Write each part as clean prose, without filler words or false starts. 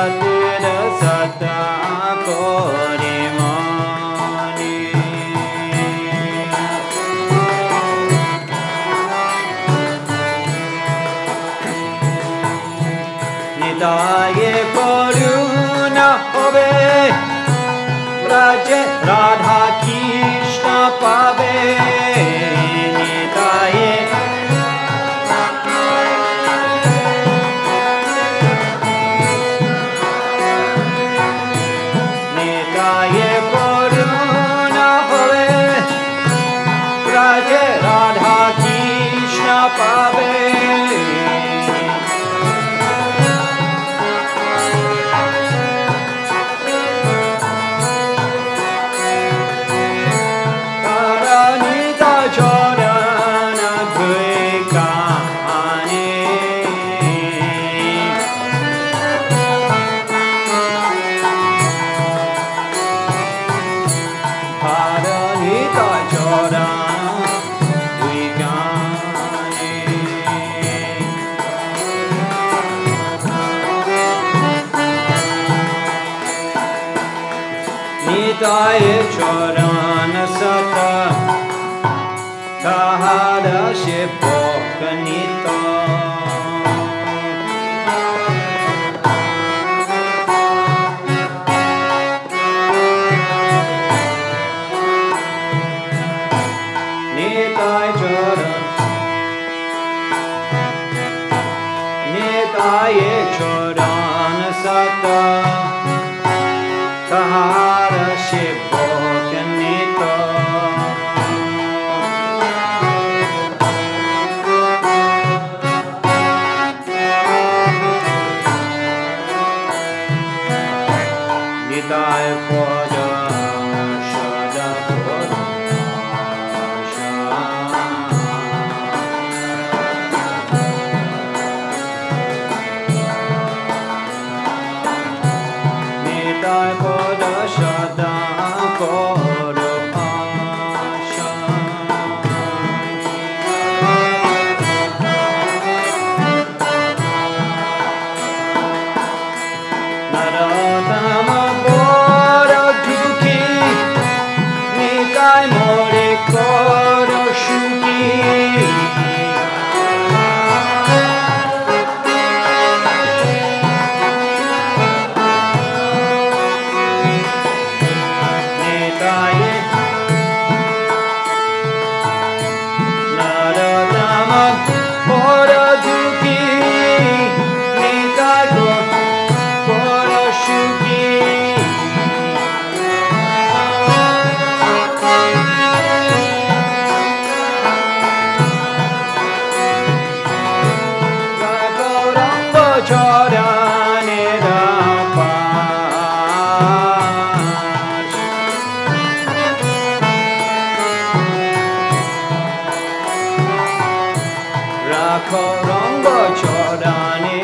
depleted sata korimani. Nitaye karuna hobe Raje Radha Krishna pave. Nitaye Nitaye karuna hobe Raje Radha Krishna pave. Nitaye Charana Sata Kahara Shipokanita. Nitaye Charana Sata Kahara Shipokanita. Nitaye Pada Shada Pada Nitaye Pada Shada Pada Naradama Bora Duki Nikai Mori Koro Shuki. Nitaye Naradama Bora Duki Nikai Koro Shuki. Gauranga Charane Rapash Gauranga Charane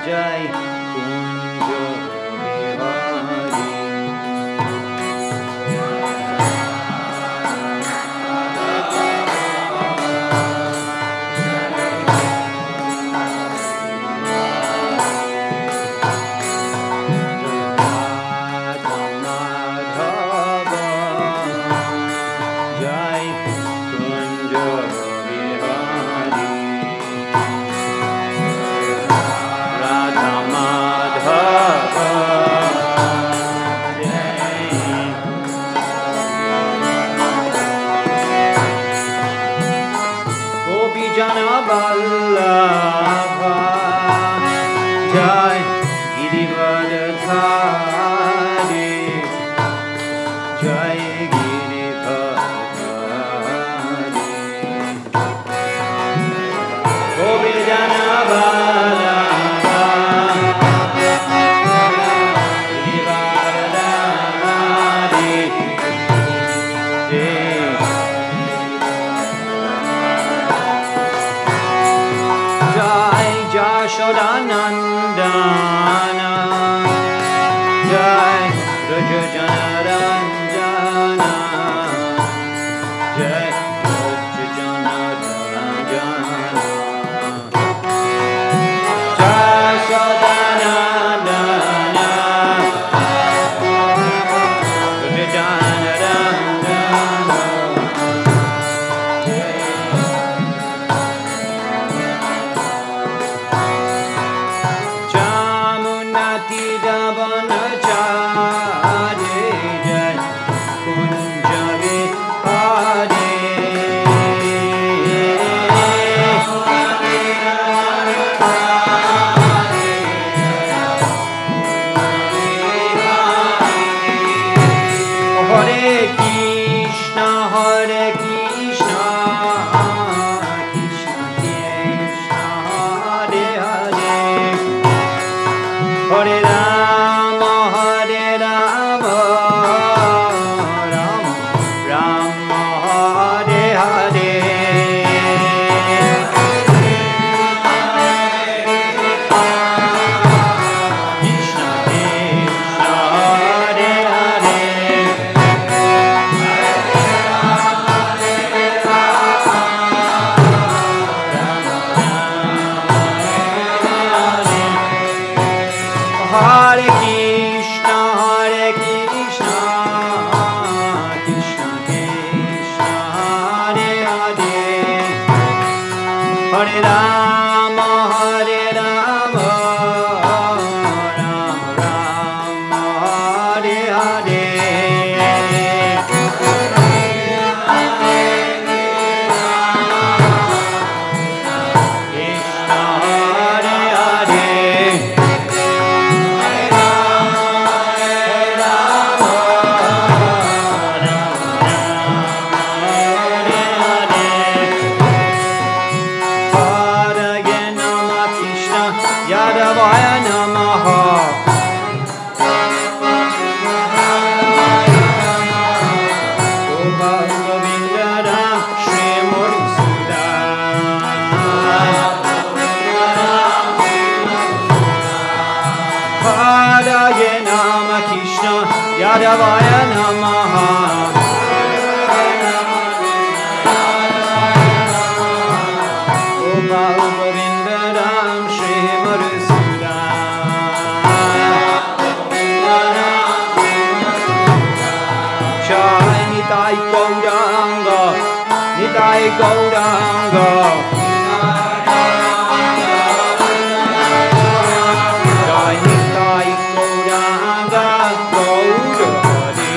Jai Kunjo Vihari. Jai Kunjo Vihari. Vallabha Jai Girivardhari Jai Girivardhari Govindana Vallabha Yashodanandana Jai Raja Janaranjana Jai Raja Janaranjana Jai Shodanandana Raja Janaranjana Jamunati Davanachari Jai Kunjavi Hare Hare Krishna Hare Krishna Krishna Krishna Hare Hare Hare Rama Hare Rama Rama Rama Hare Hare Krishna Krishna Hare Hare Hare Krishna, Hare Krishna, Krishna Krishna, Hare Hare, Hare Rama, Hare Rama, Rama Rama, Hare Hare. Krishna Hare Hare Hare Nama Krishna Yadavaya Namaha Govinda Śrīmad Hare Nama Krishna Yadavaya Namaha Govindaram Shri Madhusudan Jai Nitai Gauranga Nitai Gauranga Jai Nitai Gauranga Gaurahari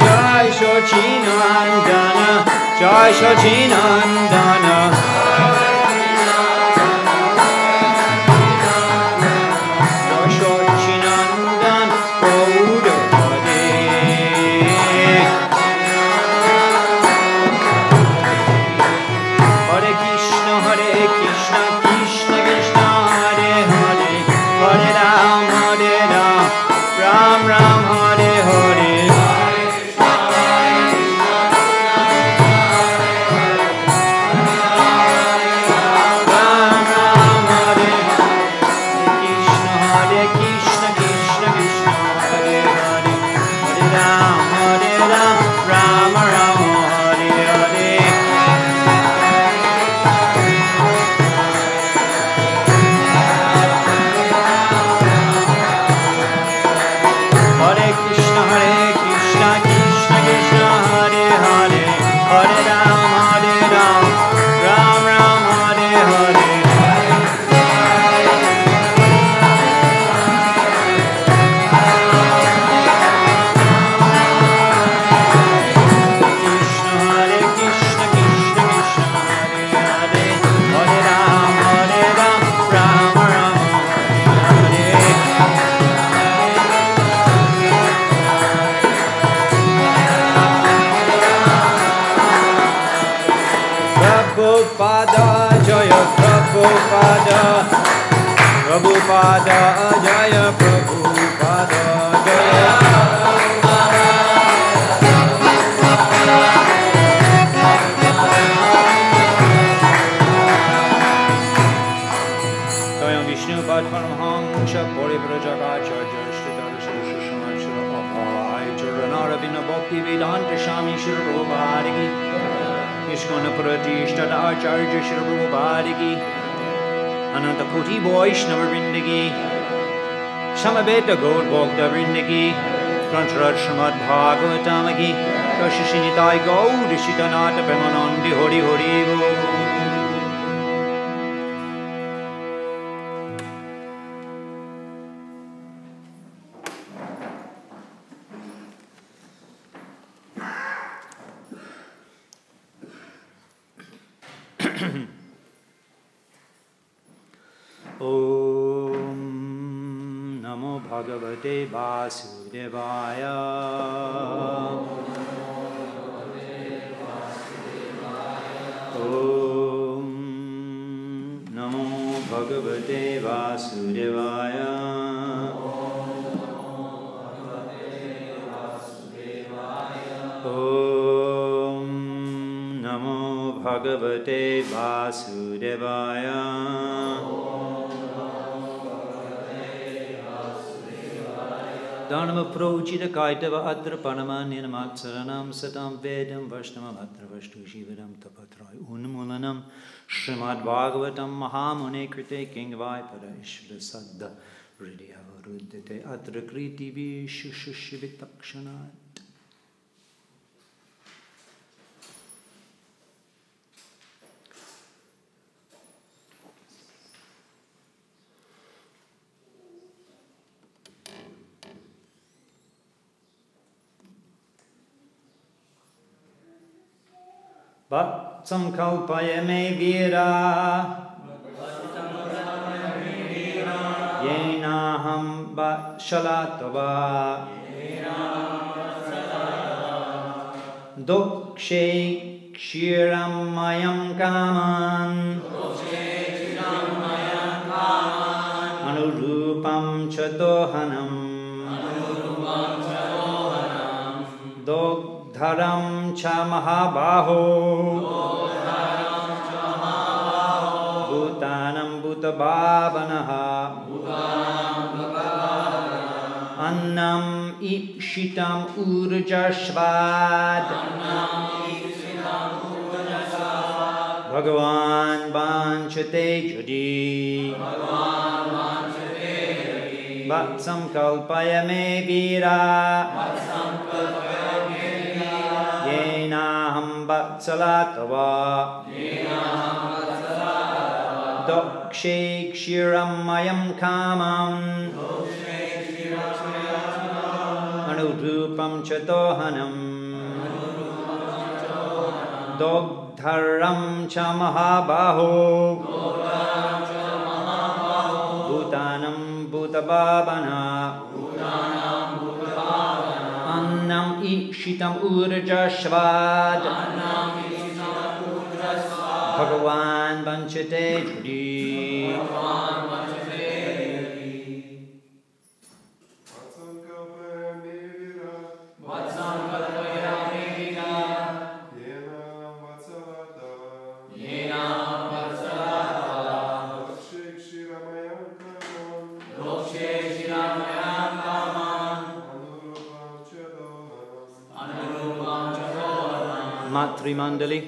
Jai Shachinandana Jai Shachinandana Jai Shachinandan Gaurahari Hare Krishna Hare Krishna Krishna Krishna Hare Hare Hare Ram Ram Ram Hare Hare Prabhupada Jaya Prabhupada Prabhupada Jaya Prabhupada Jaya Prabhupada Swami Shri Prabhupada ki, ISKCON Pratishtha Acharya Shri Prabhupada ki, Ananta Koti Vaishnava Vrinda ki, Samaveta Gaur Bhakta Vrinda ki, Grantharaj Śrīmad Bhāgavatam ki, Rashishinitai Gaur Shitanata Premanandi Hori Hori Bo. Om Namo Bhagavate Vasudevaya. Om Namo Bhagavate Vasudevaya. Om Namo Bhagavate Vasudevaya. Dharma Prochita Kaitava Atra Panamanyan Matsaranam Satam Vedam Vashnamam Atra Vashtu Shivaram Tapatrai Unmulanam Śrīmad Bhāgavatam Mahamune Krite Kingvai Parashvara Saddha Hridiyavarudate Atra Kriti Vishushushivitakshanat. Bhattam kalpaya me vira yenaham bhatshalatava dokshe kshiram mayam kaman anurupam chatohanam Dharam cha mahabaho Bhutanam bhutabhavanaha Annam ikshitam urjashvad Bhagavan vanchate jadi Vatsam kalpaya me vira Yenaham Vatsalatava Dokshe Kshiram Mayam Kamam Anurupam Chatohanam Dogdharam Cha Mahabaho Bhutanam Bhutabhavana Annam ikshitam urjashvad Bhagavan vanchate judi Matri Mandali.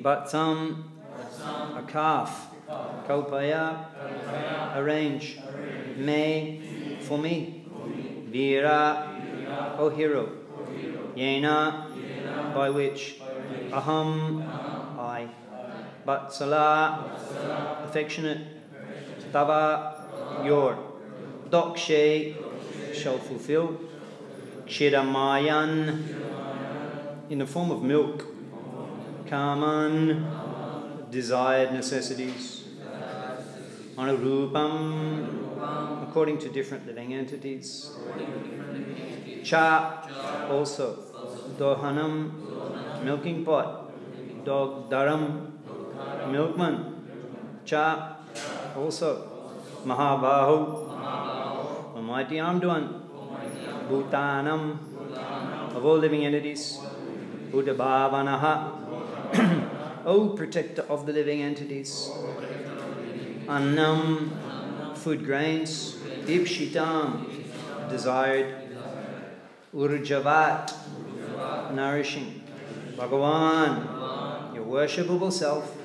Vatsam, a calf. Kalpaya, arrange. Me, for me. Vira, O hero. Yena, by which. Aham, I. Vatsala, affectionate. Tava, your. Dokshe, shall fulfill. Kshiramayan, in the form of milk, kaman, desired necessities, anurupam, according to different living entities, cha, also, dohanam, milking pot, dog daram, milkman, cha, also, mahabahu, a mighty armed one, bhutanam, of all living entities, buddhabhavanaha, O protector of the living entities, annam, food grains, ipshitam, desired, urjavat, nourishing, Bhagavan, your worshipable self,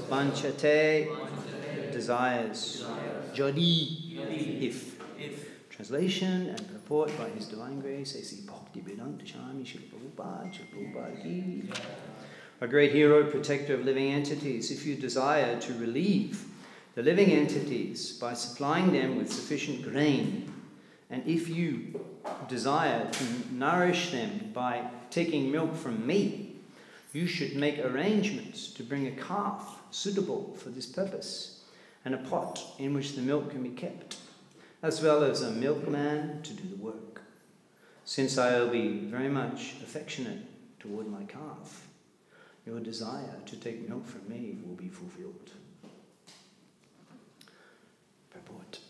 vanchate, desires, jadi, if. Translation and purport by His Divine Grace, A.C. Bhaktivedanta Swami, Prabhupada. A great hero, protector of living entities, if you desire to relieve the living entities by supplying them with sufficient grain, and if you desire to nourish them by taking milk from me, you should make arrangements to bring a calf suitable for this purpose, and a pot in which the milk can be kept, as well as a milkman to do the work, since I will be very much affectionate toward my calf. Your desire to take milk from me will be fulfilled. Purport.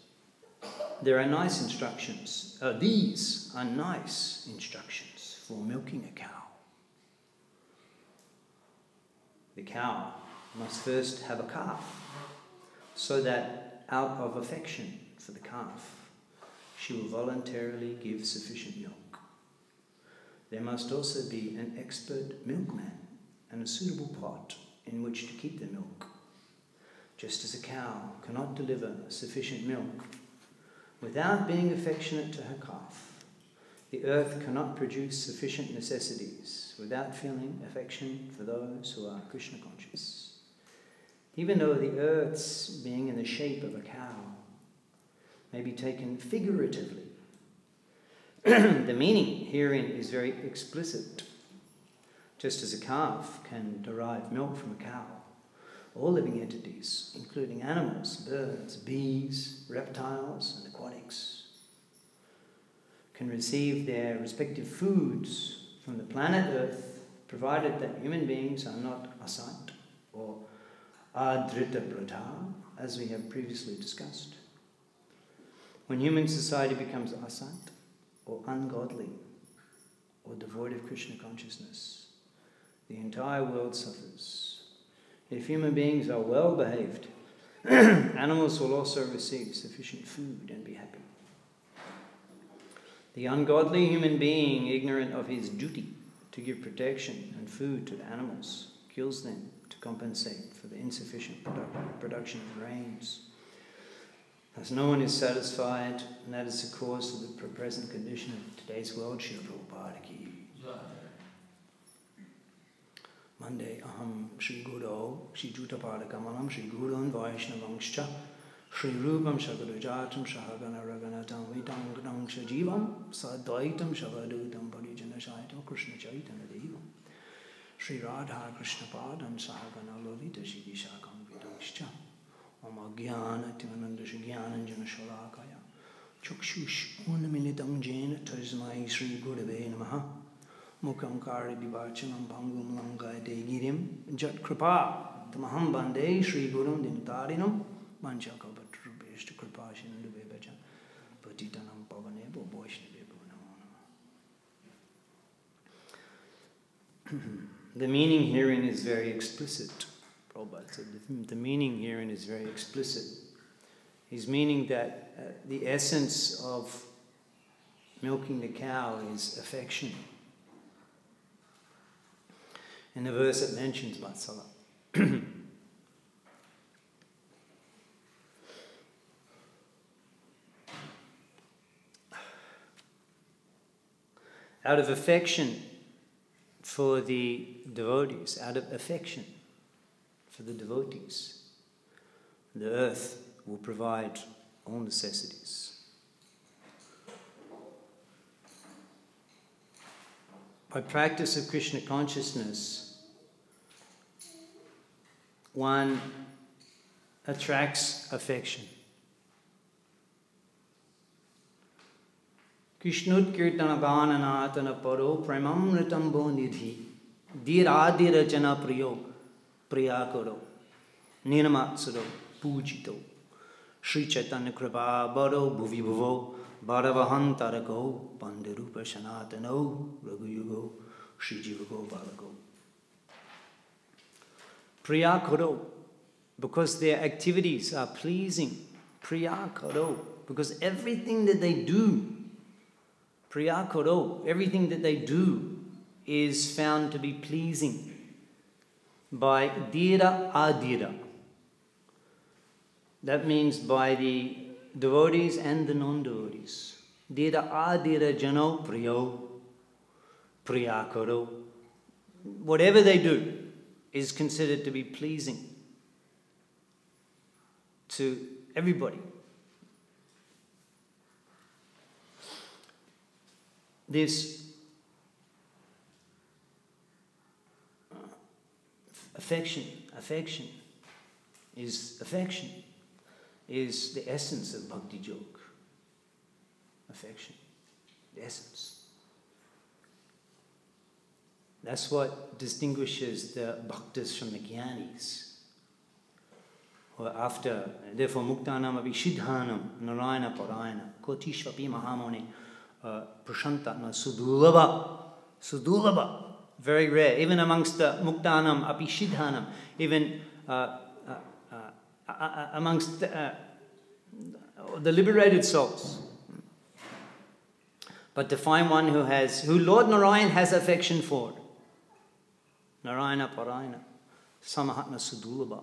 There are nice instructions. These are nice instructions for milking a cow. The cow must first have a calf, so that out of affection for the calf, she will voluntarily give sufficient milk. There must also be an expert milkman and a suitable pot in which to keep the milk. Just as a cow cannot deliver sufficient milk without being affectionate to her calf, the earth cannot produce sufficient necessities without feeling affection for those who are Krishna conscious. Even though the earth's being in the shape of a cow may be taken figuratively, the meaning herein is very explicit. Just as a calf can derive milk from a cow, all living entities, including animals, birds, bees, reptiles, and aquatics, can receive their respective foods from the planet Earth, provided that human beings are not asat or adrita-brata, as we have previously discussed. When human society becomes asat, or ungodly, or devoid of Krishna consciousness, the entire world suffers. If human beings are well behaved, animals will also receive sufficient food and be happy. The ungodly human being, ignorant of his duty to give protection and food to the animals, kills them to compensate for the insufficient production of grains. As no one is satisfied, and that is the cause of the present condition of today's world. Śrīmad Bhāgavatam ki. Monday, aham Shri Guru, Shri Jutapada Kamalam, Shri Gurun Vaishnavangscha, Shri Rupam Shakadujatam, Shahagana Raganatam, Vidam Gdam Shajivam, Sadvaitam Shavadutam, Parijana Shaitam, Krishna Chaitanya Devam, Shri Radha Krishna Padam, Sahagana Lalita Shri Shakam Vidangscha. Om Agyana Timananda Shigyananjana Shalakaya Chukshush Unamilitam Jena Tasmai Shri Gurave Namaha Mukam Kari Vivachanam Pangum Langai Degirim Jat Kripa Tamaham Bande Shri Gurum Dintarinam Manchakapatrubeshta Kripashin Lubebacha Patitanam Pavanebo Boishnabebu Namo. The meaning herein is very explicit. Prabhupada said the meaning herein is very explicit. He's meaning that the essence of milking the cow is affection. In the verse it mentions Vatsala. Out of affection for the devotees, out of affection for the devotees, the earth will provide all necessities. by practice of Krishna consciousness, one attracts affection. Krishnut kirtana gananatana paro premamritambo nidhi dhiradirajana priyo priyakaro niramatsuro pujito Shri Chaitanya kripa baro bhuvi bhuvo bharavahantarako pandarupa sanatano raghuyugo Shri jivago balago. Priyakaro, because their activities are pleasing. Priyakaro, because everything that they do, Priyakaro, everything that they do is found to be pleasing by Dhira Adhira. That means by the devotees and the non-devotees. Dhira Adhira Jano Priyo Priyakaro. Whatever they do is considered to be pleasing to everybody. This affection is the essence of bhakti yoga. Affection, the essence. That's what distinguishes the bhaktas from the jnanis. Or after, therefore, muktanam api shidhanam narayana parayana kotishvapi mahamoni prashantatma sudulabha, very rare, even amongst the muktanam api shidhanam, even amongst the liberated souls. But to find one who Lord Narayan has affection for, Narayana Parayana, Samahatma Sudulabha,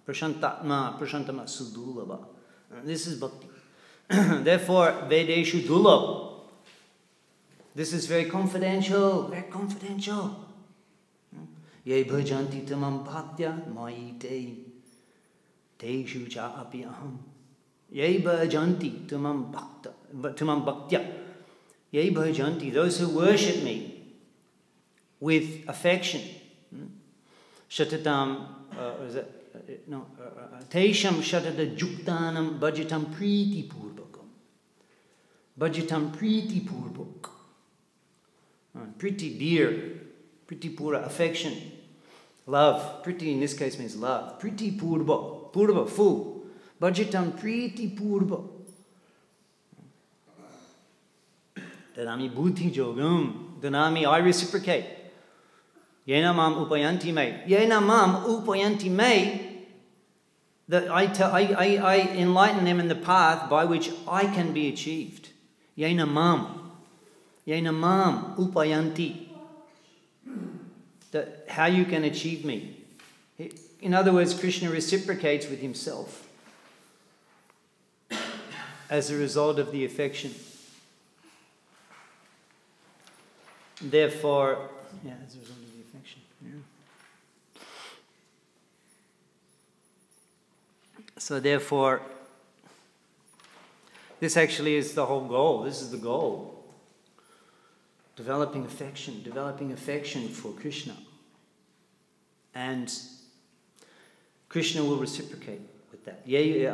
Prashantama Sudulabha. This is bhakti. Therefore, Vedeshu Dulabha. This is very confidential, very confidential. Ye bhajanti tamam bhaktya mai te shu cha api aham. Ye bhajanti tamam bhaktya. Ye bhajanti, those who worship me with affection. Shatatam, Tesham shatata juktanam bhajatam priti purvakam. Bhajatam priti purvak. Pretty dear, pretty pura, affection, love. Pretty in this case means love. Pretty purva, purva, full. Bhajatam priti purva. Danami buddhi jogam. Danami, I reciprocate. Yena mam upayanti me. Yena mam upayanti me. That I enlighten them in the path by which I can be achieved. Yena mam. Yena mam upayanti. How you can achieve me. In other words, Krishna reciprocates with himself as a result of the affection. Therefore, as a result of the affection. Yeah. So therefore, this actually is the whole goal. This is the goal. Developing affection for Krishna. And Krishna will reciprocate with that. Yei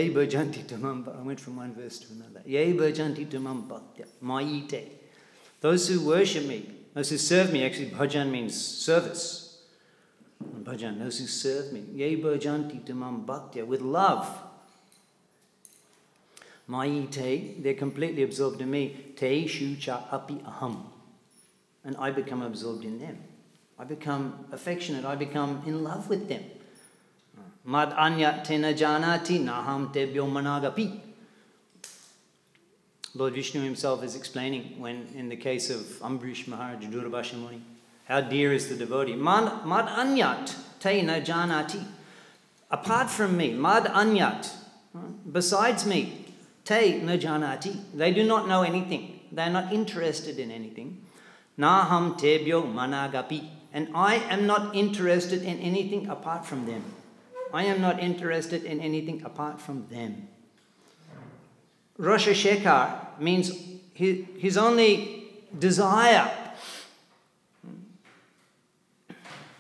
bhajanti tamam, I went from one verse to another. Yei bhajanti tamam bhaktya mayite. Those who worship me, those who serve me, actually bhajan means service. Bhajan, those who serve me. Yei bhajanti tamam bhaktya, with love. Mayite, they're completely absorbed in me. Te shu cha api aham. And I become absorbed in them. I become affectionate. I become in love with them. Mad anya tena janati naham tebyo managapi. Lord Vishnu himself is explaining when, in the case of Ambrish Maharaj, Durvasha Muni, how dear is the devotee. Mad anyat tena janati. Apart from me, mad anyat, besides me, te na janati, they do not know anything. They are not interested in anything. Naham tebyo managapi. And I am not interested in anything apart from them. I am not interested in anything apart from them. Rasha Shekhar means his only desire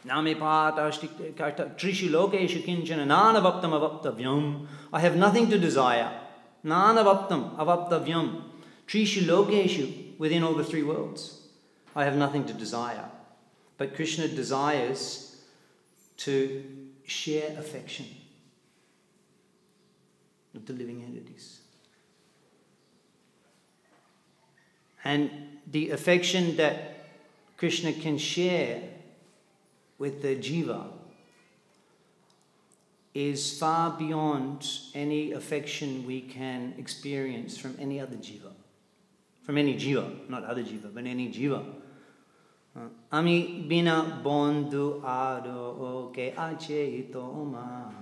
Name Pātashti Karta Trishi Lokeshu Kinchana Nanavaptam Avaptavyam. I have nothing to desire. Nanavaptam Avaptavyam. Trishi Lokeshu, within all the three worlds. I have nothing to desire. But Krishna desires to share affection with the living entities. And the affection that Krishna can share with the jiva is far beyond any affection we can experience from any other jiva. From any jiva, not other jiva, but any jiva. Ami bina bondu ado ke ache tomara.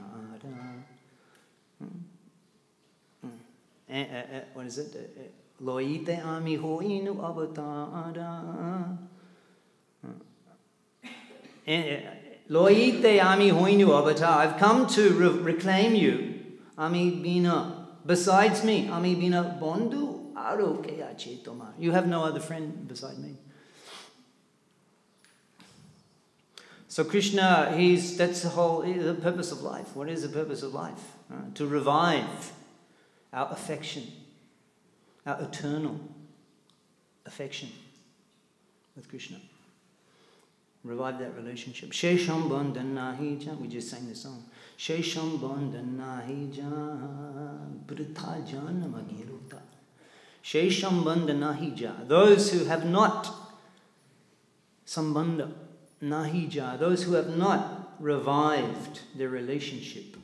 What is it? Loite ami hoinu avatara. Loite ami hoinu avatar. I've come to reclaim you. Ami bina. Besides me, ami bina bondu aro ke ache tomara. You have no other friend beside me. So Krishna, that's the purpose of life. What is the purpose of life? To revive our affection, our eternal affection with Krishna. Revive that relationship. Shesham bandhanahi, we just sang the song. Shesham bandhanahi brita janamagiruta. Shesham bandhanahi. Those who have not sambandha, nahija, those who have not revived their relationship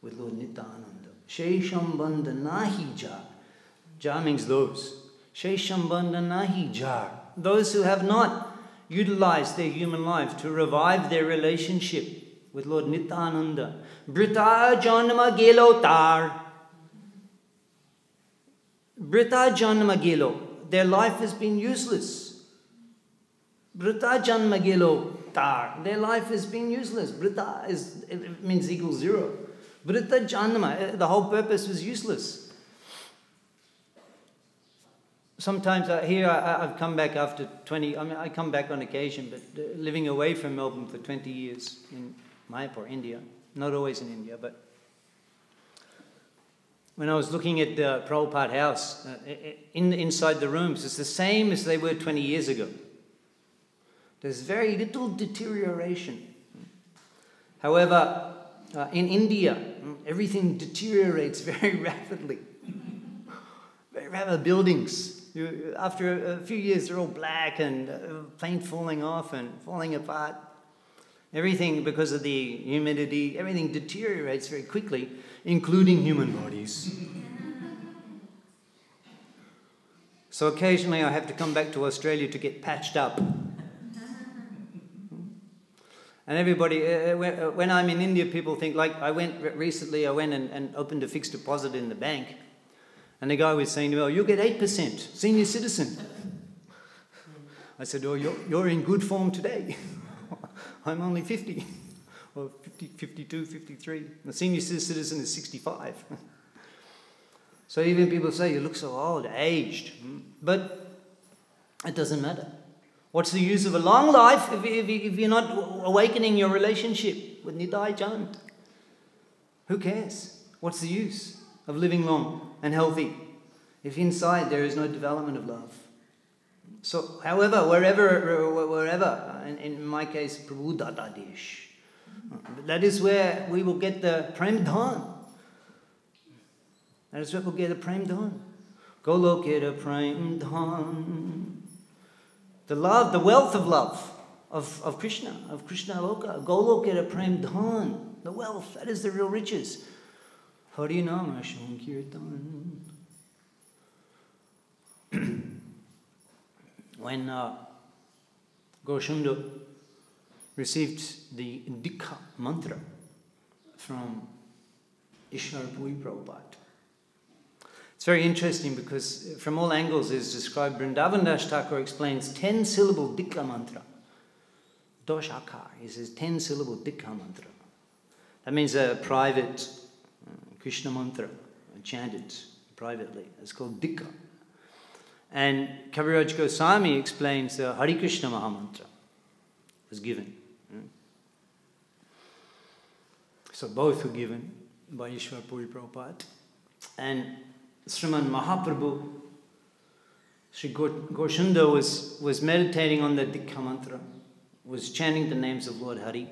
with Lord Nityananda. Shesham bandha nahija. Ja means those. Shesham bandha nahija. Those who have not utilized their human life to revive their relationship with Lord Nityananda. Brita janma gelo tar. Brita janma gelo. Their life has been useless. Brita janma gelo tar. Their life has been useless. Brita means equals 0. Brita janma, the whole purpose was useless. Sometimes I've come back after 20, I come back on occasion, but living away from Melbourne for 20 years in Mayapur, India. Not always in India, but when I was looking at the Prabhupada house, inside the rooms, it's the same as they were 20 years ago. There's very little deterioration. However, in India, everything deteriorates very rapidly. Very rapid buildings. After a few years, they're all black and paint falling off and falling apart. Everything, because of the humidity, everything deteriorates very quickly, including human bodies. So occasionally I have to come back to Australia to get patched up. And everybody, when I'm in India, people think, like I went and opened a fixed deposit in the bank. And the guy was saying, well, you'll get 8%, senior citizen. I said, oh, you're in good form today. I'm only 50, or 50, 52, 53. The senior citizen is 65. So even people say, you look so old, aged. But it doesn't matter. What's the use of a long life if you're not awakening your relationship with Nidai Chand? Who cares? What's the use of living long and healthy if inside there is no development of love? So, however, wherever, in my case, Prabhu Dada Desh, that is where we will get the Prem Dhan. That is where we'll get a Prem Dhan. Golokera Prem Dhan. The love, the wealth of love of Krishna Loka. Golokera Prem Dhan. The wealth, that is the real riches. Harinama Shankirtan. When Gaushunda received the Dikha mantra from Ishwar Puri Prabhupada, it's very interesting because from all angles is described. Vrindavan Das Thakur explains 10-syllable Dikha mantra. Doshakar, he says 10-syllable Dikha mantra. That means a private Krishna mantra, chanted privately. It's called Dikha. And Kaviraj Goswami explains the Hare Krishna Mahamantra was given. So both were given by Ishwar Puri Prabhupada. And Sriman Mahaprabhu, Sri Gaurasundar was meditating on the Dikha mantra, was chanting the names of Lord Hare.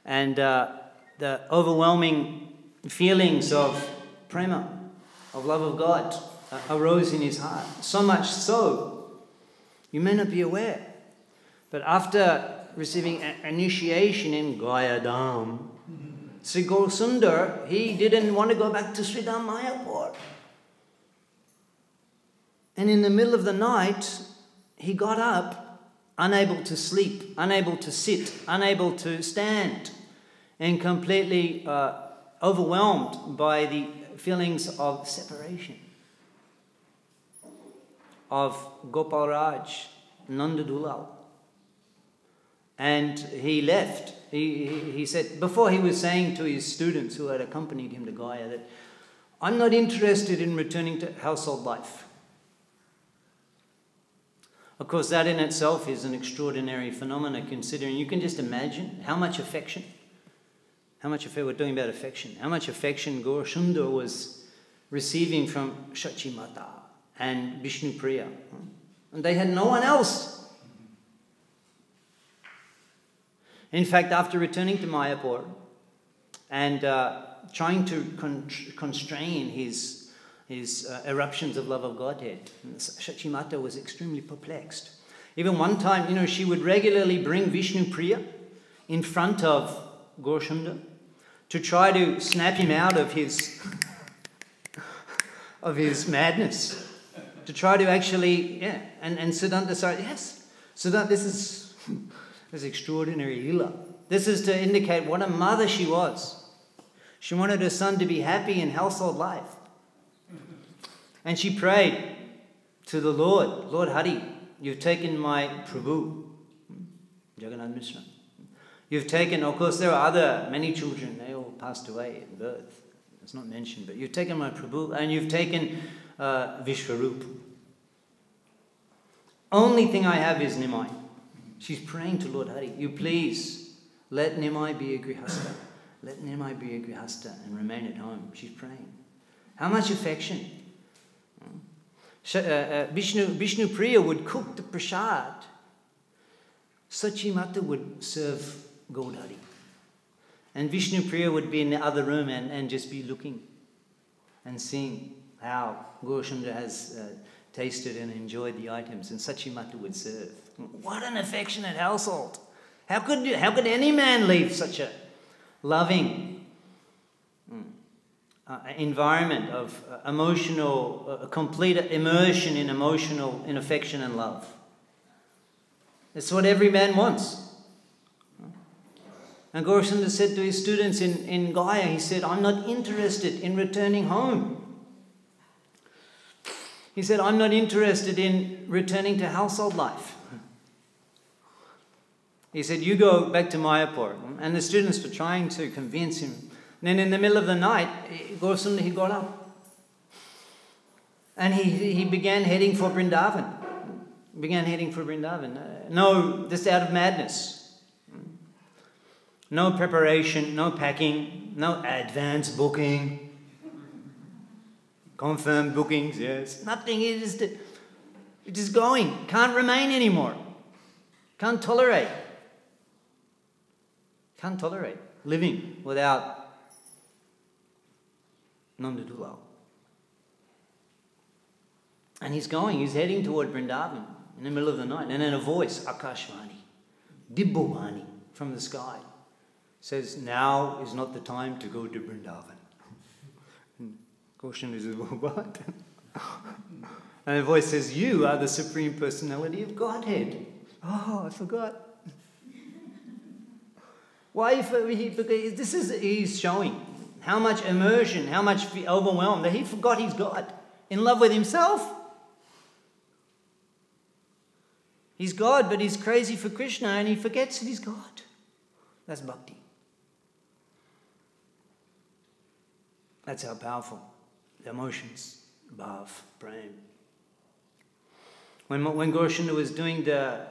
And the overwhelming feelings of prema, of love of God, arose in his heart. So much so, you may not be aware, but after receiving initiation in Gayadam, Sri Gaurasundar, he didn't want to go back to Sridham Mayapur. And in the middle of the night, he got up, unable to sleep, unable to sit, unable to stand, and completely overwhelmed by the feelings of separation, of Gopal Raj, Nanda Dulal. And he left. He said, before he was saying to his students who had accompanied him to Gaya that, I'm not interested in returning to household life. Of course, that in itself is an extraordinary phenomenon, considering you can just imagine how much affection, we're talking about affection, how much affection Gaurasundar was receiving from Shachi Mata and Vishnu Priya. And they had no one else. In fact, after returning to Mayapur and trying to constrain his eruptions of love of Godhead, Shachi Mata was extremely perplexed. Even one time, she would regularly bring Vishnu Priya in front of Gaurasundar to try to snap him out of his madness, to try to actually, and Siddhanta decided, yes, Siddhanta, this is extraordinary lila. This is to indicate what a mother she was. She wanted her son to be happy in household life. And she prayed to the Lord Hare, you've taken my Prabhu, Jagannath Mishra. You've taken, of course, there are many children, they all passed away at birth. It's not mentioned, but you've taken my Prabhu and you've taken Vishwarup. Only thing I have is Nimai. She's praying to Lord Hare, you please let Nimai be a grihasta. Let Nimai be a grihasta and remain at home. She's praying. How much affection? Vishnu Priya would cook the prasad. Sachi Mata would serve Gaudhari. And Vishnu Priya would be in the other room and just be looking and seeing how Gaurasundar has tasted and enjoyed the items, and Sachi Mata would serve. What an affectionate household. How could any man leave such a loving environment of emotional, complete immersion in affection and love? That's what every man wants. And Gaurasundar said to his students in Gaya, he said, I'm not interested in returning home. He said, I'm not interested in returning to household life. He said, you go back to Mayapur. And the students were trying to convince him. And then in the middle of the night, Gaurasundar, he got up. And he began heading for Vrindavan. No, just out of madness. No preparation, no packing, no advance booking. Confirmed bookings, yes. Nothing, it is going. Can't remain anymore. Can't tolerate living without Nanda Dulal. And he's heading toward Vrindavan in the middle of the night. And then a voice, Akashvani, Dibbovani, from the sky, says, now is not the time to go to Vrindavan. Question is, what? And the voice says, you are the Supreme Personality of Godhead. Oh, I forgot. Why? Because he's showing how much immersion, how much overwhelmed, that he forgot he's God. In love with himself. He's God, but he's crazy for Krishna and he forgets that he's God. That's bhakti. That's how powerful the emotions, bhav, prem. When Gaurasundar was doing the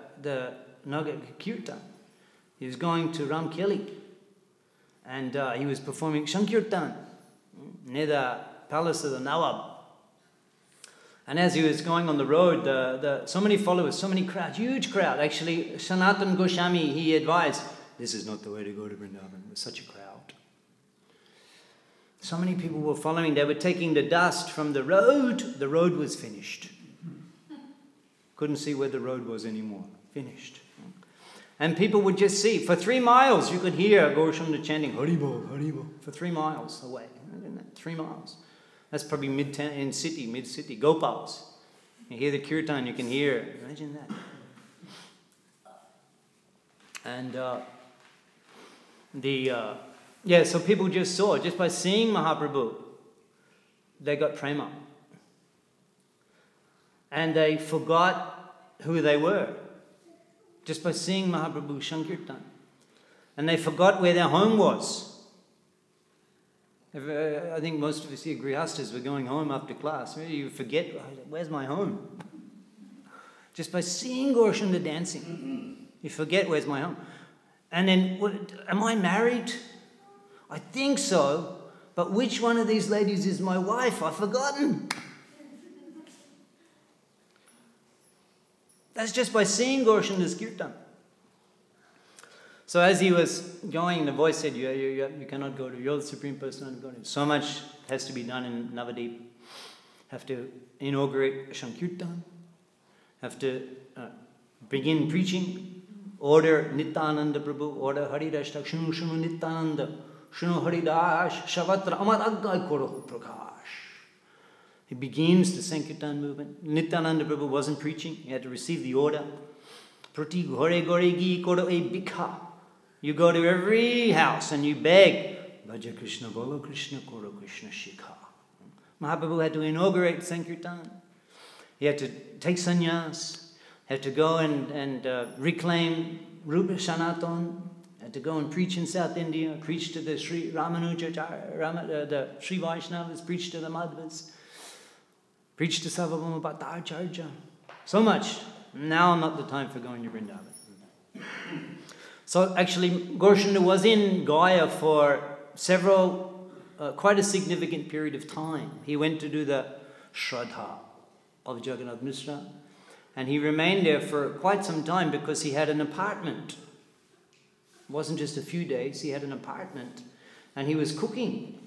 Nagar Kirtan, he was going to Ramkeli. and he was performing Sankirtan near the palace of the Nawab. And as he was going on the road, so many followers, so many crowds, huge crowd. Actually, Sanatan Goswami, he advised, this is not the way to go to Vrindavan. It was such a crowd. So many people were following. They were taking the dust from the road. The road was finished. Couldn't see where the road was anymore. Finished. And people would just see. For 3 miles, you could hear Gaurashanda chanting, Haribol, Haribol, for 3 miles away. 3 miles. That's probably mid-city, Gopals. You hear the kirtan, you can hear. Imagine that. And so people just saw, just by seeing Mahaprabhu, they got prema. And they forgot who they were, just by seeing Mahaprabhu Sankirtan. And they forgot where their home was. I think most of us here, Grihastas, were going home after class. You forget, where's my home? Just by seeing Gaurashanda dancing, you forget, where's my home? And then, am I married? I think so, but which one of these ladies is my wife? I've forgotten. That's just by seeing Gaurashanda's kirtan. So as he was going, the voice said, you cannot go to, you're the Supreme Personality of Godhead. So much has to be done in Navadip. Have to inaugurate Sankirtan. Have to begin preaching. Order Nityananda Prabhu, order Haridash, Shunu Shunu Nityananda, Shunu Haridash, Shavatra Amar Aggai Koro Prakash. He begins the Sankirtan movement. Nityananda Prabhu wasn't preaching. He had to receive the order. Prati Ghore Gore Gi Koro E Bikha. You go to every house and you beg, Bhaja Krishna, Bolo Krishna, Koro Krishna Shikha. Mahaprabhu had to inaugurate Sankirtan. He had to take sannyas, had to go and reclaim Rupa Sanatan, had to go and preach in South India, preach to the Sri Ramanuja, the Sri Vaishnavas, preach to the Madhvas, preach to Sarvabhauma Bhattacharya. So much. Now not the time for going to Vrindavan. So actually, Gaurashanda was in Gaya for quite a significant period of time. He went to do the Shraddha of Jagannath Mishra, and he remained there for quite some time because he had an apartment. It wasn't just a few days, he had an apartment, and he was cooking.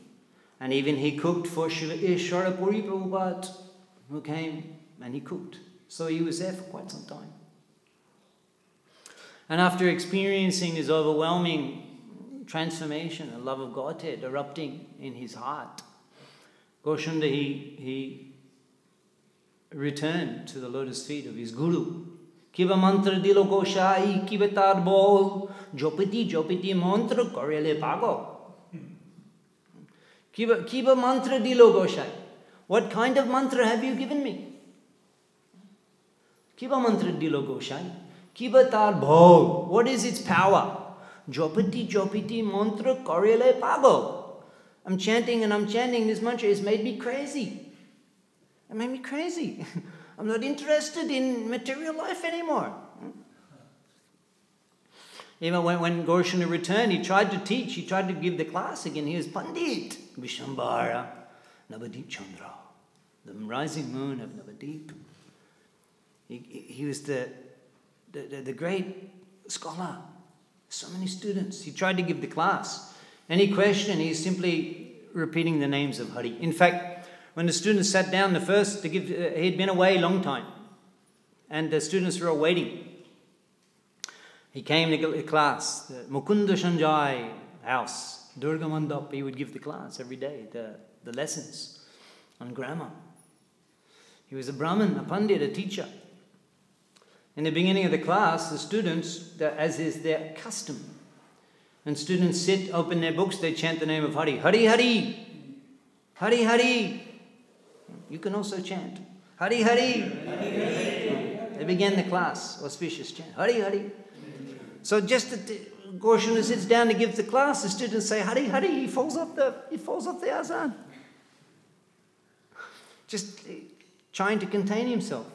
And even he cooked for Ishwara Puri Prabhupada, who came, and he cooked. So he was there for quite some time. And after experiencing this overwhelming transformation, a love of Godhead erupting in his heart, Gaurashanda, he returned to the lotus feet of his guru. Kiba mantra dilo goshai, kiba tar bol, jopiti mantra korele pago. Kiba mantra dilo goshai. What kind of mantra have you given me? Kiba mantra dilo goshai. Kiba tar bol. What is its power? Jopiti mantra korele pago. I'm chanting and I'm chanting this mantra. It's made me crazy. It made me crazy. I'm not interested in material life anymore. Even when Gaurashanda returned, he tried to teach, he tried to give the class again. He was Pandit, Vishambhara, Navadip Chandra, the rising moon of Navadip. He was the great scholar. So many students. He tried to give the class. Any question, he's simply repeating the names of Hare. In fact, when the students sat down to give, he'd been away a long time, and the students were all waiting. He came to class, the Mukunda Sanjay house, Durga Mandap, he would give the class every day, the lessons on grammar. He was a Brahmin, a Pandit, a teacher. In the beginning of the class, the students, as is their custom, when students sit, open their books, they chant the name of Hare. Hare Hare, Hare Hare. You can also chant Hare Hare. They began the class, auspicious chant, Hare Hare. So just Gaurashanda sits down to give the class, the students say Hare Hare, he falls off the azan. Just trying to contain himself.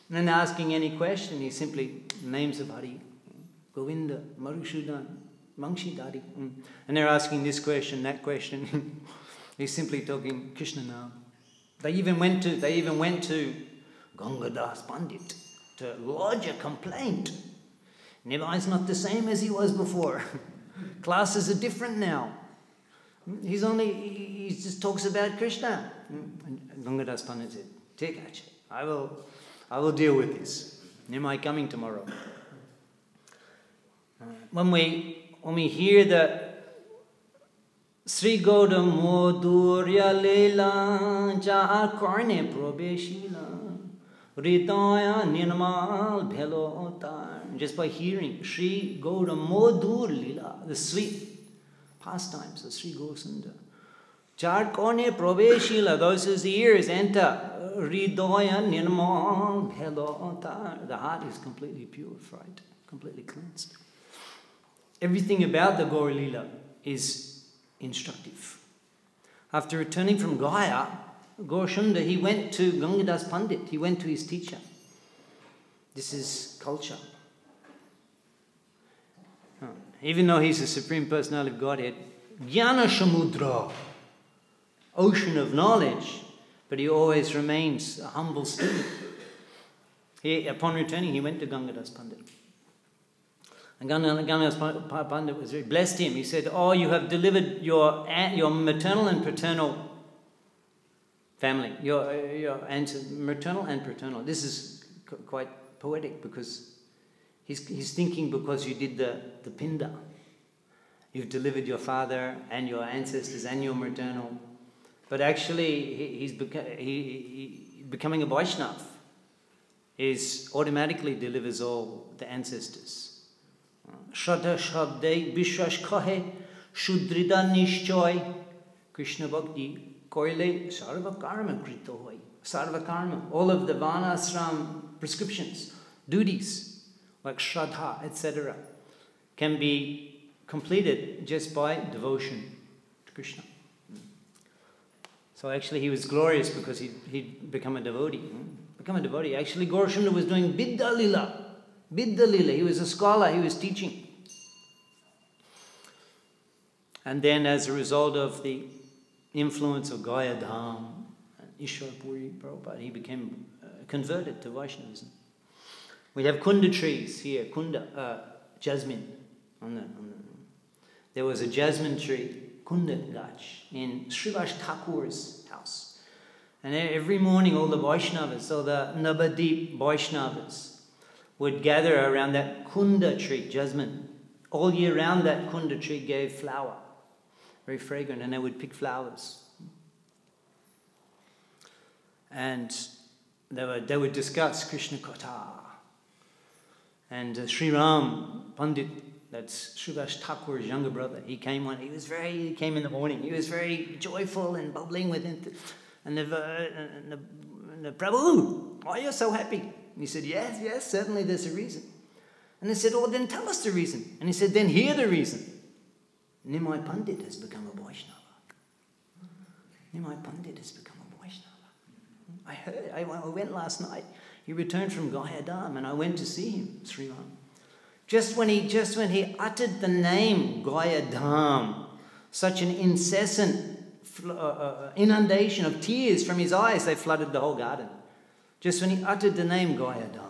And then asking any question, he simply names of Hare, Govinda, Madhusudan, Mangshi Dari. And they're asking this question, that question. He's simply talking Krishna now. They even went to Gangadas Pandit to lodge a complaint. Nivai's not the same as he was before. Classes are different now. He just talks about Krishna. And Gangadas Pandit said, "Take action. I will deal with this. Nivai coming tomorrow." When we hear the Sri Gaudam Modurya Leela Ja Karne Probeshila Ridaya Nirmal Bhelotar. Just by hearing Sri Gaudam Modur Leela, the sweet pastimes of Sri Gosunda. Jar Karne Probeshila, those whose ears enter Ridaya Nirmal Bhelotar. The heart is completely purified, completely cleansed. Everything about the Gaur Leela is instructive. After returning from Gaya, Gaurshunda, he went to Gangadas Pandit. He went to his teacher. This is culture. Even though he's the Supreme Personality of Godhead, Jnana Samudra, ocean of knowledge, but he always remains a humble student. Upon returning, he went to Gangadas Pandit. And Gangadas Pandit was very blessed him. He said, "Oh, you have delivered your maternal and paternal family, your ancestors, maternal and paternal." This is quite poetic because he's thinking because you did the pinda, you've delivered your father and your ancestors and your maternal. But actually, he's becoming a Vaishnava. Is automatically delivers all the ancestors. Shraddha Shabde Vishwash Kahe Shudrida Nishchoy Krishna Bhakti Koile Sarva Karma Krito Hoy. Sarva Karma, all of the Varnashram prescriptions, duties like Shraddha, etc., can be completed just by devotion to Krishna. So actually he was glorious because he'd become a devotee. Actually Gaurshunda was doing Bidda Lila. He was a scholar, he was teaching. And then as a result of the influence of Gaya Dham and Ishwar Puri Prabhupada, he became converted to Vaishnavism. We have kunda trees here, jasmine. There was a jasmine tree, kunda gach, in Srivas Thakur's house. And every morning all the Vaishnavas, all the Navadip Vaishnavas, would gather around that kunda tree, jasmine. All year round that kunda tree gave flower, very fragrant, and they would pick flowers. And they would discuss Krishna Katha. And Sri Ram Pandit, that's Srivas Thakur's younger brother, he came in the morning, he was very joyful and bubbling with it. And the Prabhu, why are you so happy? And he said, yes, certainly there's a reason. And they said, "Oh, then tell us the reason." And he said, "Then hear the reason. Nimai Pandit has become a Vaishnava. Nimai Pandit has become a Vaishnava. I heard, I went last night. He returned from Gaya Dham and I went to see him, Sri Ram. Just when he uttered the name Gaya Dham, such an incessant inundation of tears from his eyes, they flooded the whole garden. Just when he uttered the name Gaya Dham.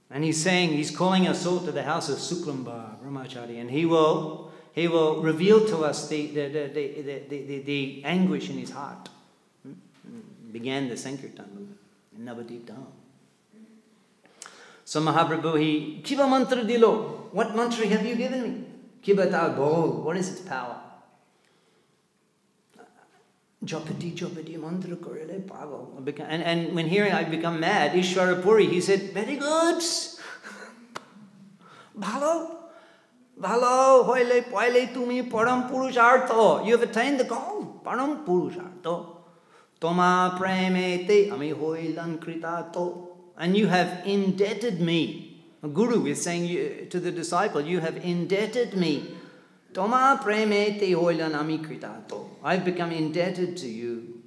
And he's calling us all to the house of Suklamba, Brahmachari, and he will reveal to us the anguish in his heart. Began the Sankirtan movement in Navadip Dham. So Mahaprabhu, Kiva mantra dilo. What mantra have you given me? Kiva ta bol. What is its power? Jopati mantra korele pagal. And when hearing I become mad, Ishwara Puri, he said, "Very good. Bhalo, hoile poile tumi param purushartho. You have attained the goal. Param purushartho. Toma premete ami hoilan kritato." And you have indebted me. A guru is saying to the disciple, you have indebted me. Toma premete hoilan ami kritato. I've become indebted to you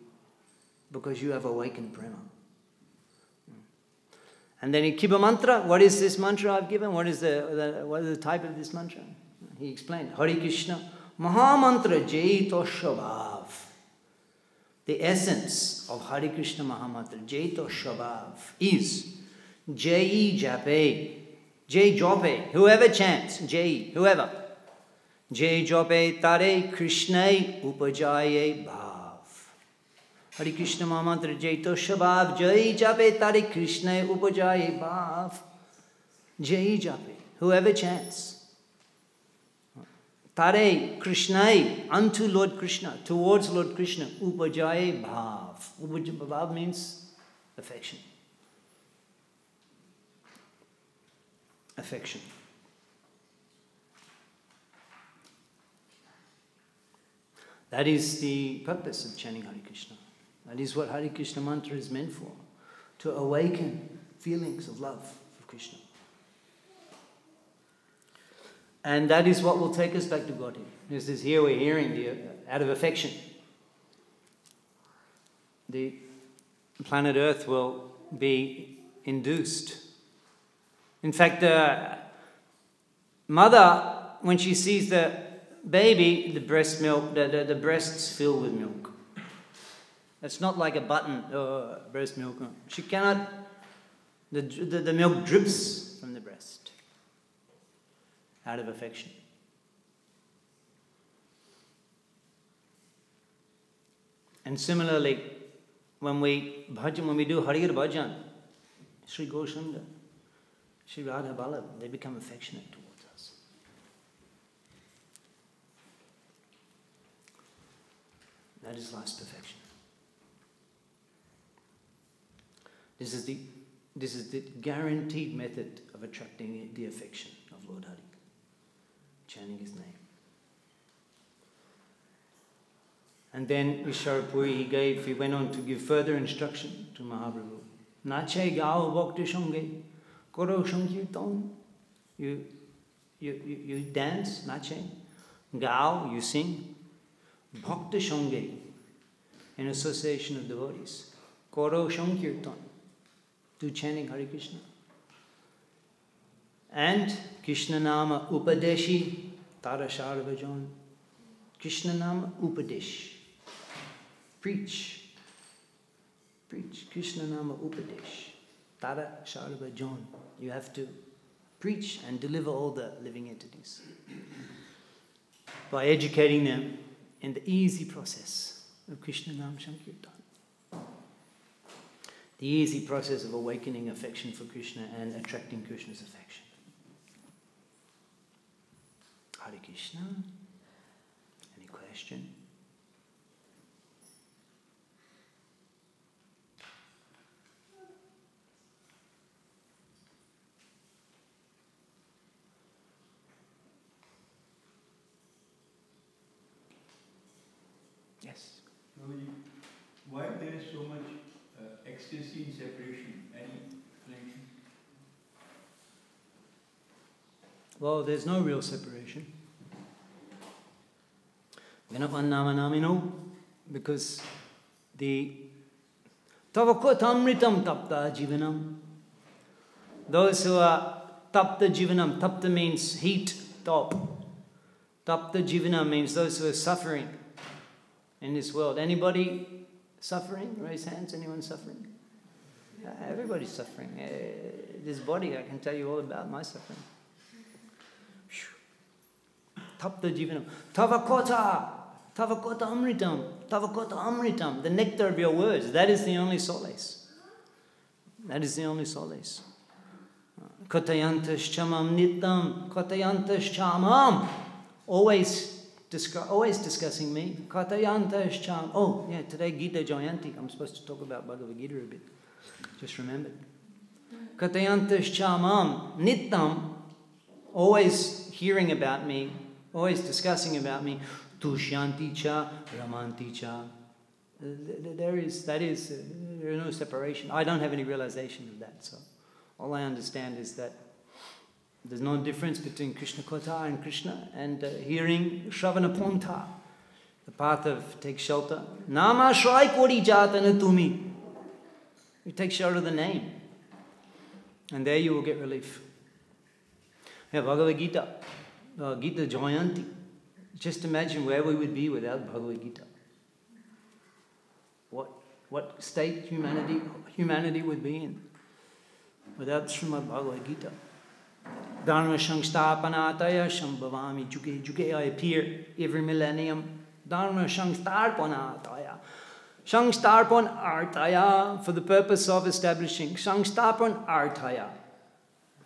because you have awakened prema. And then in Kiba mantra, what is this mantra I've given? What is the type of this mantra? He explained, Hare Krishna, Mahamantra Jaito Shabhav. The essence of Hare Krishna Mahamantra, Jaito Shabhav, is Jai Jape, Jai Jope, whoever chants, Jai, whoever. Jai Jope Tare Krishnai Upajaye Bhav. Hare Krishna Mahamantra Jaito Shabhav, Jai Jape Tare Krishnai Upajaye Bhav. Jai Jape, whoever chants. Tare Krishnai, unto Lord Krishna, towards Lord Krishna, Upajaye Bhav. Upajaye Bhav means affection. Affection. That is the purpose of chanting Hare Krishna. That is what Hare Krishna mantra is meant for, to awaken feelings of love for Krishna. And that is what will take us back to Godhead. This is here we're hearing out of affection. The planet Earth will be induced. In fact, the mother, when she sees the baby, the breast milk, the breasts fill with milk. It's not like a button or breast milk. She cannot, the milk drips from the breast out of affection. And similarly, when we do Harihar Bhajan, Sri Gosunda, Sri Radha Ballabh, they become affectionate towards us. That is life's perfection. This is the guaranteed method of attracting the affection of Lord Hari. Chanting his name. And then Visharpuri he went on to give further instruction to Mahaprabhu. Nache gao bhakti sange koro sankirtan. You dance, nache. Gao, you sing. Bhakti sange, in association of devotees. Koro sankirtan. Do chanting Hare Krishna. And Krishna Nama Upadeshi Tara Sharvajan. Krishna Nama Upadesh. Preach. Preach. Krishna Nama Upadesh. Tara Sharvajan. You have to preach and deliver all the living entities by educating them in the easy process of Krishna Nam Sankirtan. The easy process of awakening affection for Krishna and attracting Krishna's affection. Hare Krishna. Any question? Yes. Why there is so much ecstasy in separation? Any explanation? Well, there's no real separation. Because the Tavakotamritam tapta jivanam. Those who are tapta jivanam, tapta means heat, top. Tapta jivanam means those who are suffering in this world. Anybody suffering? Raise hands. Anyone suffering? Everybody's suffering. This body, I can tell you all about my suffering. Tapta jivanam. Tavakota amritam. The nectar of your words. That is the only solace. That is the only solace. Katayantas chamam nitam. Katayantas chamam. Always discussing me. Katayantas cham. Oh, yeah, today Gita Jayanti. I'm supposed to talk about Bhagavad Gita a bit. Just remembered. Katayantas chamam nitam. Always hearing about me. Always discussing about me. Tushyanti cha, ramanti cha. There is no separation. I don't have any realization of that. So all I understand is that there's no difference between Krishna Kotha and Krishna, and hearing Shravana Ponta, the path of take shelter. Nama Shrai Kori Jatana Tumi. You take shelter of the name. And there you will get relief. Yeah, Bhagavad Gita, Gita Jayanti. Just imagine where we would be without Bhagavad Gita. What state humanity would be in without Śrīmad Bhāgavatam Gita. Dharma Sangstapanataya Shambhavami Juge Juge. I appear every millennium. Dharma Sangstapanataya. Sangstapan Artaya, for the purpose of establishing. Sangstapan Artaya,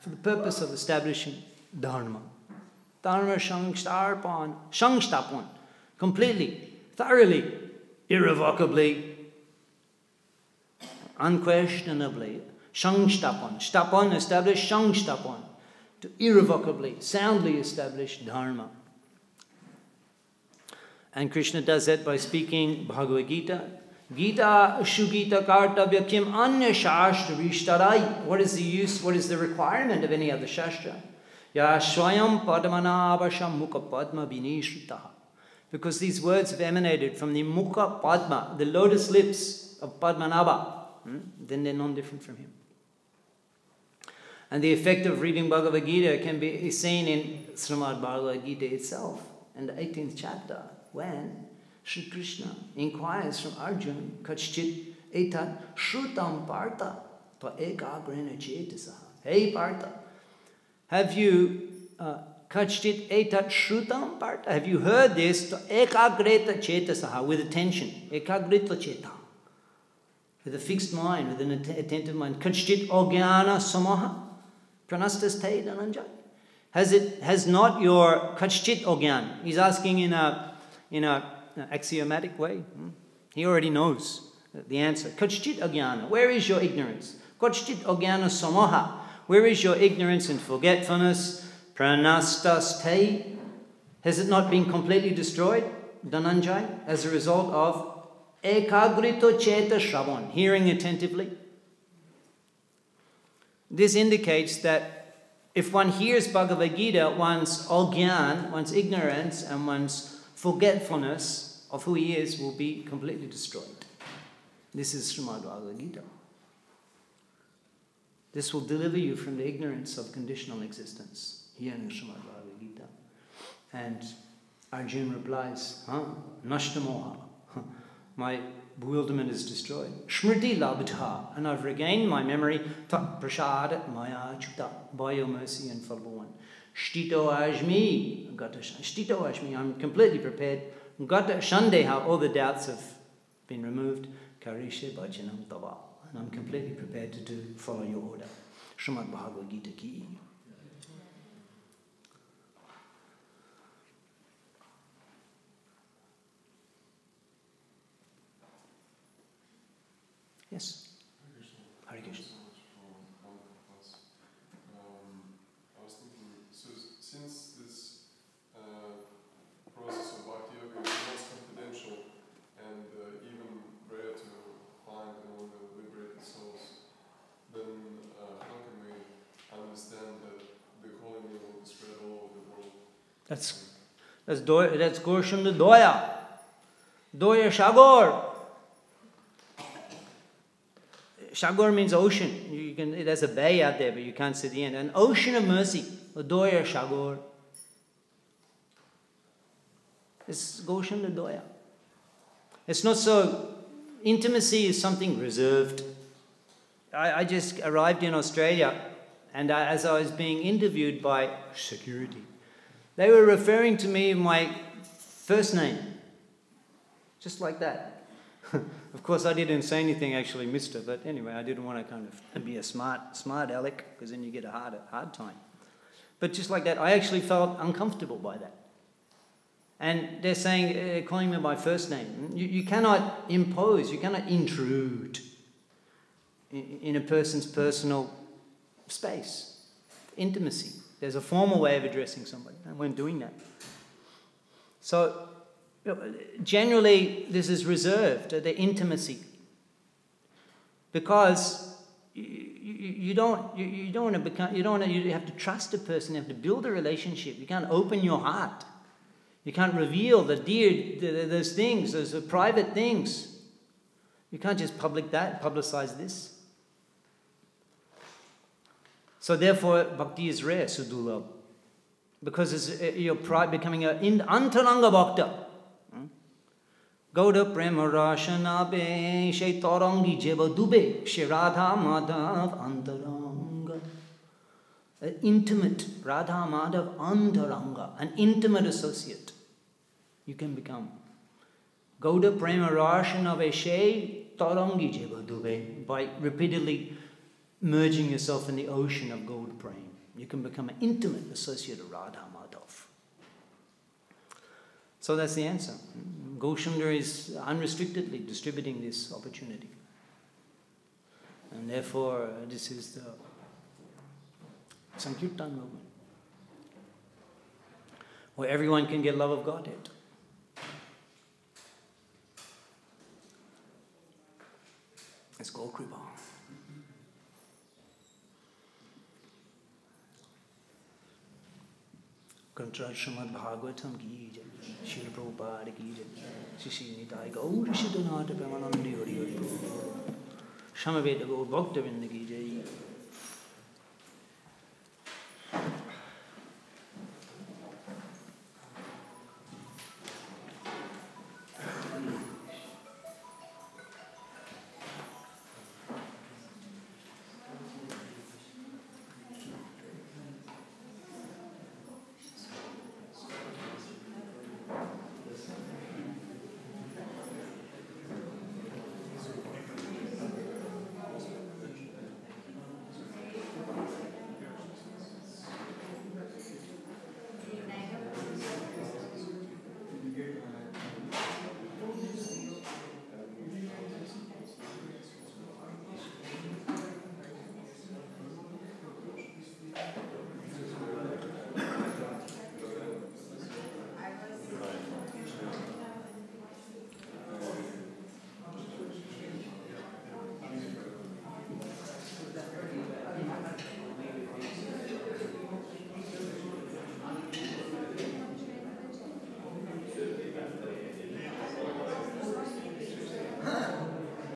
for the purpose of establishing Dharma. Dharma Sangstapan, completely, thoroughly, irrevocably, unquestionably. Sangstapan, stapan, establish, sangstapan, to irrevocably, soundly establish Dharma. And Krishna does that by speaking Bhagavad Gita. Gita Shugita Kartabhya Kim Anya Shastra Vishtarai. What is the use, what is the requirement of any other Shastra? Ya Swayam Padmanabhasham Mukha Padma Vinishritaha. Because these words have emanated from the Mukha Padma, the lotus lips of Padmanabha. Then they're non-different from him. And the effect of reading Bhagavad Gita can be seen in Śrīmad Bhāgavatam Gita itself, in the 18th chapter, when Sri Krishna inquires from Arjuna, Kachchit etat shrutam partha tva ekagrena chetasaha. Hey Partha, have you Kachchit etat shrutam partha? Have you heard this? Ekagreta chetasaha, with attention. Ekagreta cheta, with a fixed mind, with an attentive mind. Kachchit ogyana samaha pranastas te dhananjaya. Has not your kachchit ogyan? He's asking in a axiomatic way. He already knows the answer. Kachchit ogyana. Where is your ignorance? Kachchit ogyana samaha. Where is your ignorance and forgetfulness? Pranastas te. Has it not been completely destroyed, Dhananjaya, as a result of ekagrito cheta shravan, hearing attentively? This indicates that if one hears Bhagavad Gita, one's ogyan, one's ignorance, and one's forgetfulness of who he is will be completely destroyed. This is Śrīmad Bhāgavatam Gita. This will deliver you from the ignorance of conditional existence. Here in Śrīmad Bhāgavatam Gita. And Arjuna replies, Nashtamoha. My bewilderment is destroyed. Smriti labdha, and I've regained my memory. Tat prasad maya chutta, by your mercy and fallible one. Shtito ajmi, shtito ajmi, I'm completely prepared. Gata shandeha, all the doubts have been removed. Karishe bhajanam tava, and I'm completely prepared to follow your order. Śrīmad Bhāgavatam Gita ki. Yes. Hare Krishna. I was thinking, so since this process of bhakti yoga is most confidential and even rare to find among the liberated souls, then how can we understand that the calling will be spread all over the world? That's Gorsham the Doya. Doya Shagor. Shagor means ocean. There's a bay out there, but you can't see the end. An ocean of mercy. Doya Shagor. It's Goshen the Doya. It's not so. Intimacy is something reserved. I just arrived in Australia, and as I was being interviewed by security, they were referring to me my first name. Just like that. Of course, I didn't say anything, actually, mister, but anyway, I didn't want to kind of be a smart aleck, because then you get a hard time. But just like that, I actually felt uncomfortable by that. And they're saying, calling me by first name. You cannot impose, you cannot intrude in a person's personal space. Intimacy. There's a formal way of addressing somebody. I weren't doing that. So, generally, this is reserved, the intimacy, because you have to trust a person. You have to build a relationship. You can't open your heart. You can't reveal those things, those private things. You can't just publicize this. So therefore, bhakti is rare, sudurlabh, because you're becoming an antaranga bhakta. Gauda prema rashana be she tarangi jeva dube she radha madhav antaranga. An intimate Radha Madhav antaranga, an intimate associate. You can become Gauda prema rashana be she tarangi jeva dube, by repeatedly merging yourself in the ocean of Gauda prema. You can become an intimate associate of Radha Madhav. So that's the answer. Gosundara is unrestrictedly distributing this opportunity. And therefore, this is the Sankirtan movement, where everyone can get love of Godhead. Let's go, Kripa. Śrīmad Bhāgavatam ki jai, Śrīla Prabhupada ki jai, Śrī Nitai Gaur Siddhanata Premanandi Hari Hari, Samaveta Gaur Bhaktivedanta ki jai.